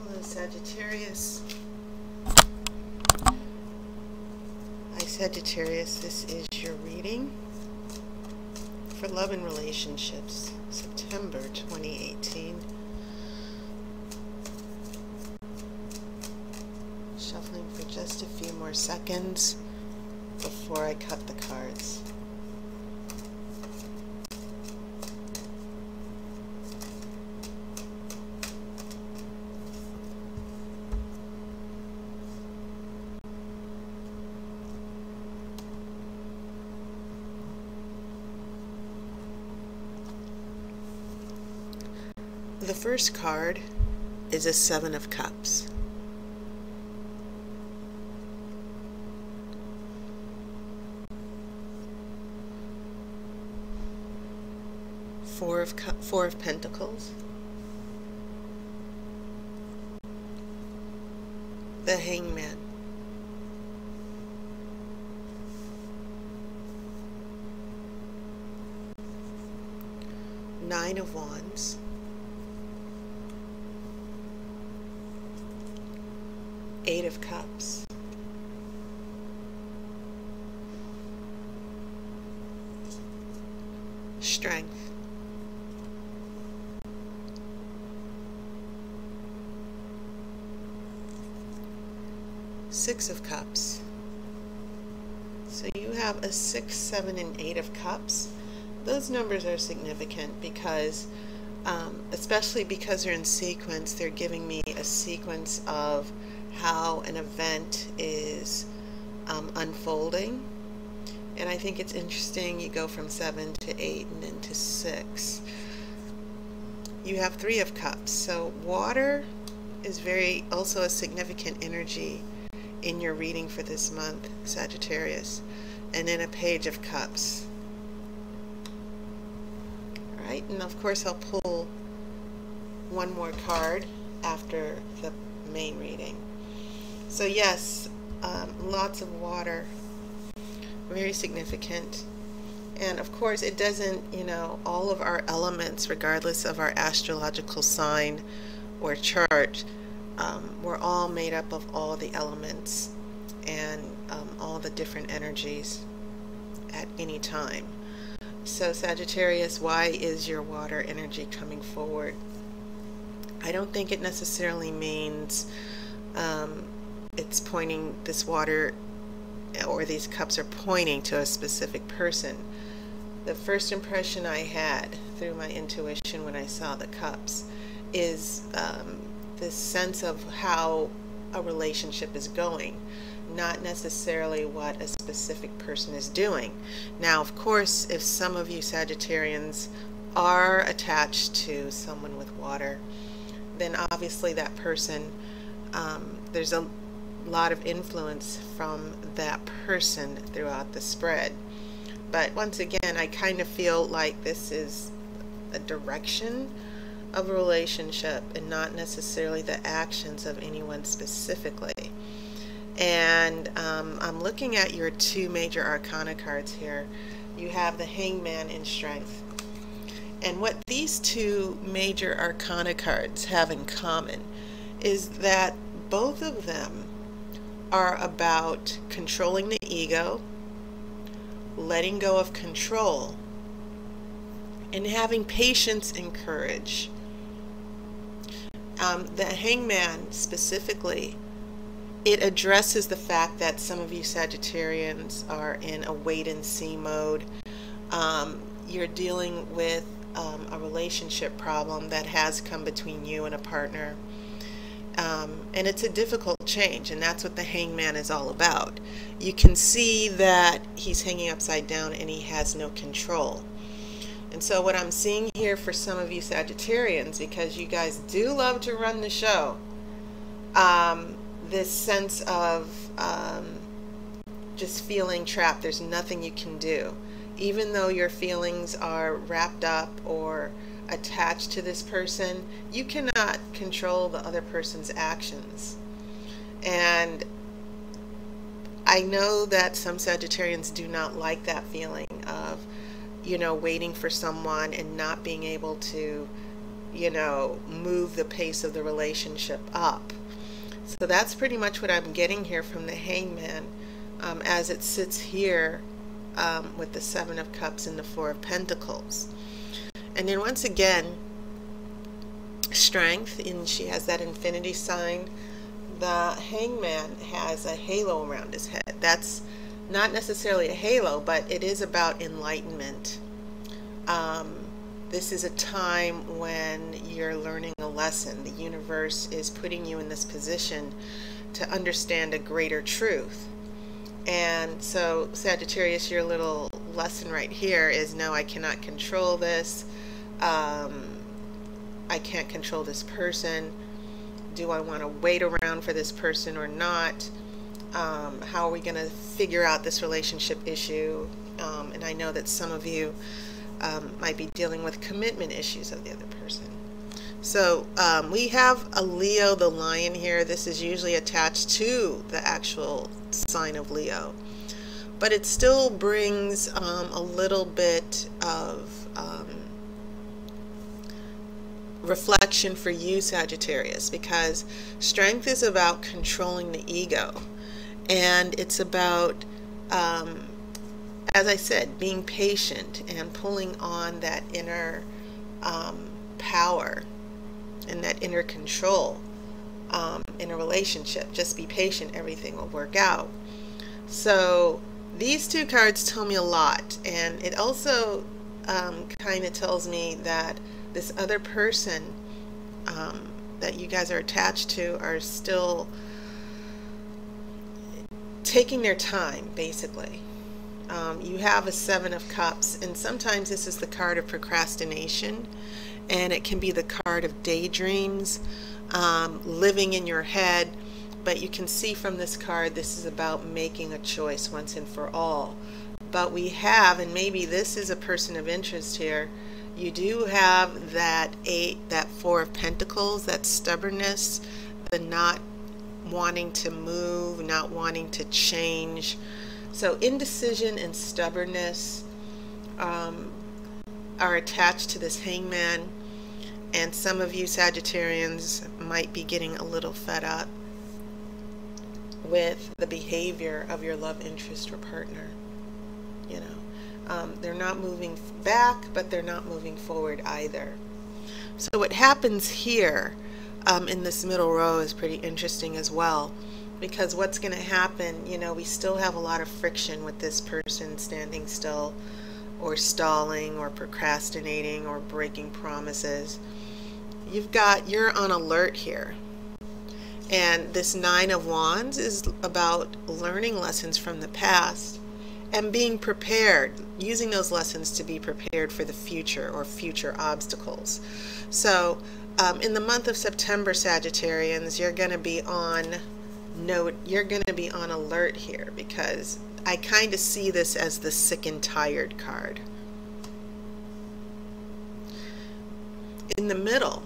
Hello, Sagittarius. Hi, Sagittarius. This is your reading for love and relationships, September 2018. Shuffling for just a few more seconds before I cut the cards. The first card is a Seven of Cups. Four of Pentacles. The Hangman. Nine of Wands. Eight of Cups. Strength. Six of Cups. So you have a 6, 7, and 8 of Cups. Those numbers are significant because, especially because they're in sequence, they're giving me a sequence of how an event is unfolding. And I think it's interesting, you go from 7 to 8 and then to 6. You have 3 of Cups. So water is also a significant energy in your reading for this month, Sagittarius. And then a Page of Cups. All right, and of course I'll pull one more card after the main reading. So yes, lots of water, very significant. And of course it doesn't, all of our elements, regardless of our astrological sign or chart, we're all made up of all the elements and all the different energies at any time. So Sagittarius, why is your water energy coming forward? I don't think it necessarily means it's pointing, this water or these cups are pointing to a specific person. The first impression I had through my intuition when I saw the cups is this sense of how a relationship is going, not necessarily what a specific person is doing. Now, of course, if some of you Sagittarians are attached to someone with water, then obviously that person, there's a lot of influence from that person throughout the spread. But once again, I kind of feel like this is a direction of a relationship and not necessarily the actions of anyone specifically. And I'm looking at your 2 major arcana cards here. You have the Hangman and Strength. And what these 2 major arcana cards have in common is that both of them are about controlling the ego, letting go of control, and having patience and courage. The Hangman specifically, it addresses the fact that some of you Sagittarians are in a wait-and-see mode. You're dealing with a relationship problem that has come between you and a partner. And it's a difficult change, and that's what the Hangman is all about. You can see that he's hanging upside down and he has no control. And so what I'm seeing here for some of you Sagittarians, because you guys do love to run the show, this sense of just feeling trapped. There's nothing you can do. Even though your feelings are wrapped up or attached to this person, you cannot control the other person's actions. And I know that some Sagittarians do not like that feeling of, waiting for someone and not being able to you know, move the pace of the relationship up. So that's pretty much what I'm getting here from the Hangman, as it sits here with the Seven of Cups and the Four of Pentacles. And then once again, strength, and she has that infinity sign. The Hangman has a halo around his head. That's not necessarily a halo, but it is about enlightenment. This is a time when you're learning a lesson. The universe is putting you in this position to understand a greater truth. And so, Sagittarius, your little lesson right here is, no, I cannot control this. I can't control this person. Do I want to wait around for this person or not? How are we going to figure out this relationship issue? And I know that some of you might be dealing with commitment issues of the other person. So we have a Leo the Lion here. This is usually attached to the actual sign of Leo, but it still brings a little bit of reflection for you, Sagittarius, because strength is about controlling the ego, and it's about as I said, being patient and pulling on that inner power and that inner control in a relationship. Just be patient, everything will work out. So these two cards tell me a lot, and it also kind of tells me that this other person that you guys are attached to are still taking their time, basically. You have a Seven of Cups, and sometimes this is the card of procrastination, and it can be the card of daydreams, living in your head. But you can see from this card, this is about making a choice once and for all. But we have, and maybe this is a person of interest here, you do have that Four of Pentacles, that stubbornness, the not wanting to move, not wanting to change. So indecision and stubbornness are attached to this Hangman, and some of you Sagittarians might be getting a little fed up with the behavior of your love interest or partner. You know, they're not moving back, but they're not moving forward either. So what happens here in this middle row is pretty interesting as well, because what's going to happen, you know, we still have a lot of friction with this person standing still or stalling or procrastinating or breaking promises. You're on alert here. And this Nine of Wands is about learning lessons from the past and being prepared, using those lessons to be prepared for the future or future obstacles. So in the month of September, Sagittarians, you're going to be on alert here, because I kind of see this as the sick and tired card. In the middle,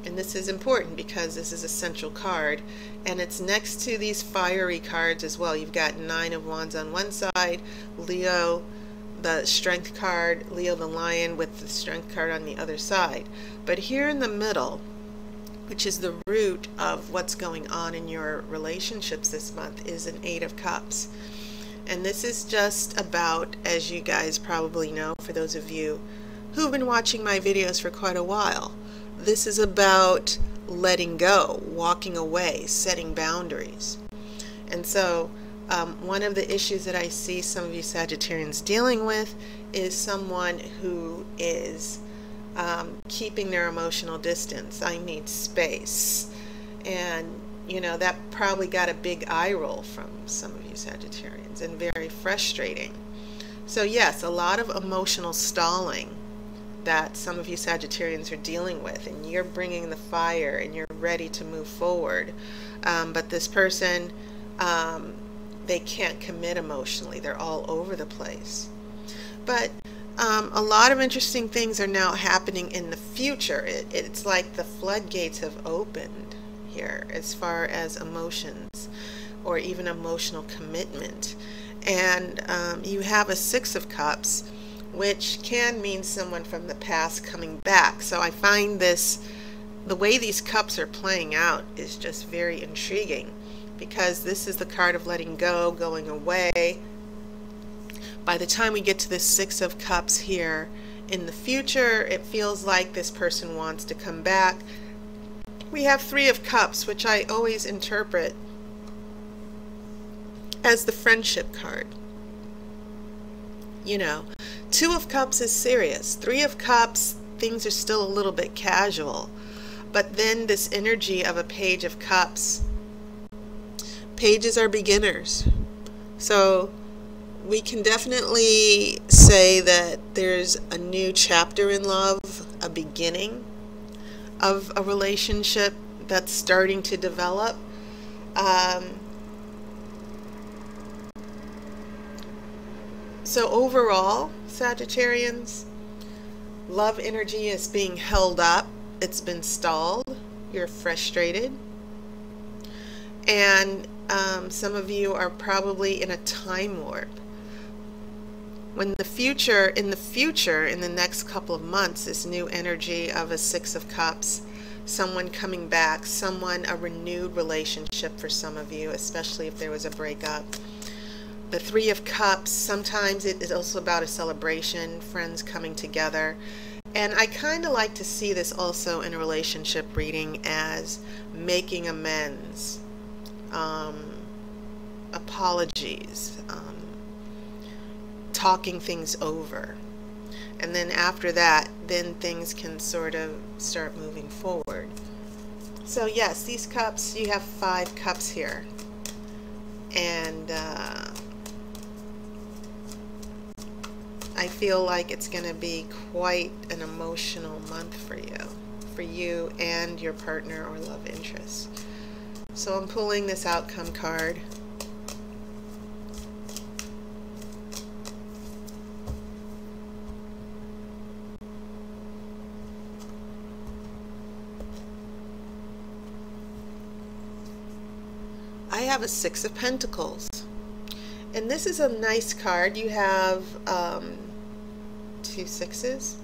and this is important because this is a central card, and it's next to these fiery cards as well. You've got Nine of Wands on one side, Leo, the Strength card, Leo the Lion with the Strength card on the other side. But here in the middle, which is the root of what's going on in your relationships this month, is an Eight of Cups. And this is just about, as you guys probably know, for those of you who've been watching my videos for quite a while, this is about letting go, walking away, setting boundaries. And so one of the issues that I see some of you Sagittarians dealing with is someone who is keeping their emotional distance. I need space. And, you know, that probably got a big eye roll from some of you Sagittarians, and very frustrating. So yes, a lot of emotional stalling that some of you Sagittarians are dealing with, and you're bringing the fire and you're ready to move forward. But this person, they can't commit emotionally. They're all over the place. But a lot of interesting things are now happening in the future. It's like the floodgates have opened here as far as emotions or even emotional commitment. And you have a Six of Cups, which can mean someone from the past coming back. So I find this, the way these cups are playing out is just very intriguing, because this is the card of letting go, going away. By the time we get to the Six of Cups here in the future, it feels like this person wants to come back. We have Three of Cups, which I always interpret as the friendship card. You know, Two of Cups is serious. Three of Cups, things are still a little bit casual. But then this energy of a Page of Cups, pages are beginners. So we can definitely say that there's a new chapter in love, a beginning of a relationship that's starting to develop. So overall, Sagittarians, love energy is being held up. It's been stalled. You're frustrated. And some of you are probably in a time warp. When in the future, in the next couple of months, this new energy of a Six of Cups, someone coming back, a renewed relationship for some of you, especially if there was a breakup. The Three of Cups, sometimes it is also about a celebration, friends coming together. And I kind of like to see this also in a relationship reading as making amends, apologies, talking things over. And then after that, then things can sort of start moving forward. So yes, these cups, you have 5 cups here. And I feel like it's going to be quite an emotional month for you and your partner or love interest. So I'm pulling this outcome card. I have a Six of Pentacles, and this is a nice card. You have 2 sixes.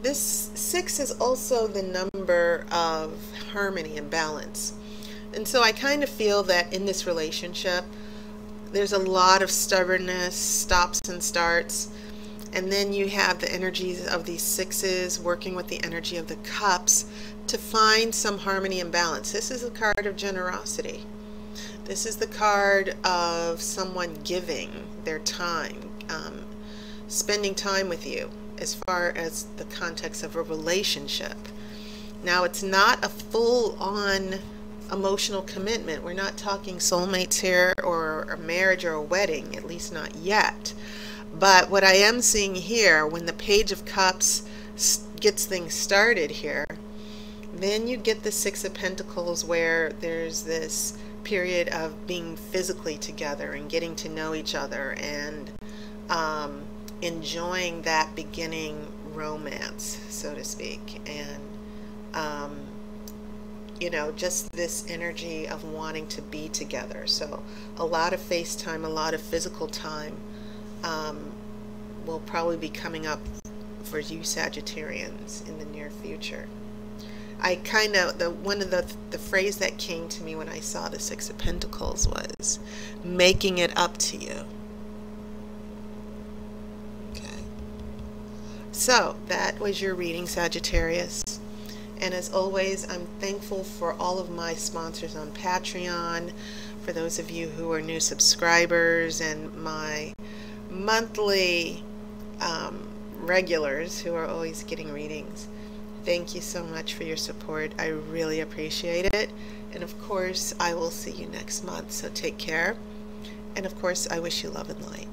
This 6 is also the number of harmony and balance, and so I kind of feel that in this relationship there's a lot of stubbornness, stops and starts, and then you have the energies of these sixes working with the energy of the cups to find some harmony and balance. This is a card of generosity. This is the card of someone giving their time, spending time with you as far as the context of a relationship. Now, it's not a full-on emotional commitment. We're not talking soulmates here or a marriage or a wedding, at least not yet. But what I am seeing here, when the Page of Cups gets things started here, then you get the Six of Pentacles, where there's this period of being physically together and getting to know each other and enjoying that beginning romance, so to speak, and you know, just this energy of wanting to be together. So a lot of face time, a lot of physical time will probably be coming up for you Sagittarians in the near future. I kind of, one of the phrase that came to me when I saw the Six of Pentacles was making it up to you. Okay. So that was your reading, Sagittarius. And as always, I'm thankful for all of my sponsors on Patreon, for those of you who are new subscribers, and my monthly regulars who are always getting readings. Thank you so much for your support. I really appreciate it. And of course, I will see you next month. So take care. And of course, I wish you love and light.